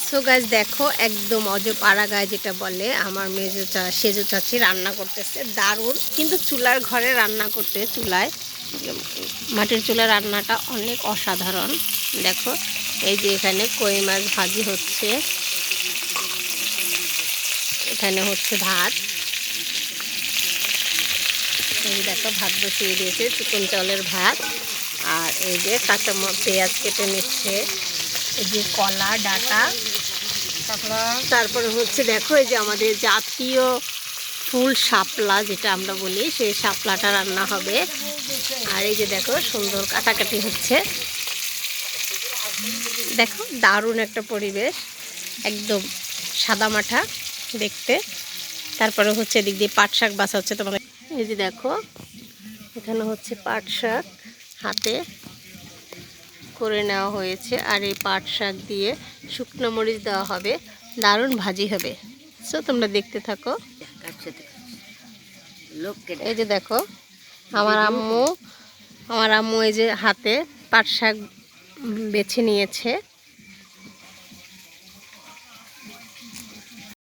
So guys দেখো একদম অজপাড়া গায়ে যেটা বলে আমার সেজো চাচি রান্না করতেছে দারুণ, কিন্তু চুলার ঘরে রান্না করতে চুলায় মাটির চুলার রান্নাটা অনেক অসাধারণ। দেখো এই যে এখানে কই মাছ ভাজি হচ্ছে, এখানে হচ্ছে ভাত, এই দেখো ভাত বসিয়ে দিয়েছে চিকন চালের ভাত, আর এই যে কাঁচা পেঁয়াজ কেটে নিচ্ছে, এই যে কলা ডাঁটা, তারপরে হচ্ছে দেখো এই যে আমাদের জাতীয় ফুল শাপলা যেটা আমরা বলি সেই শাপলাটা রান্না হবে। আর এই যে দেখো সুন্দর কাটাকাটি হচ্ছে, দেখো দারুণ একটা পরিবেশ, একদম সাদামাঠা দেখতে। তারপরে হচ্ছে এদিক দিয়ে পাট শাক বাছা হচ্ছে তোমাদের, এই যে দেখো এখানে হচ্ছে পাট শাক হাতে করে নেওয়া হয়েছে, আর এই পাট শাক দিয়ে শুকনো মরিচ দেওয়া হবে, দারুণ ভাজি হবে। সো তোমরা দেখতে থাকো। এই যে দেখো আমার আম্মু এই যে হাতে পাট শাক বেছে নিয়েছে।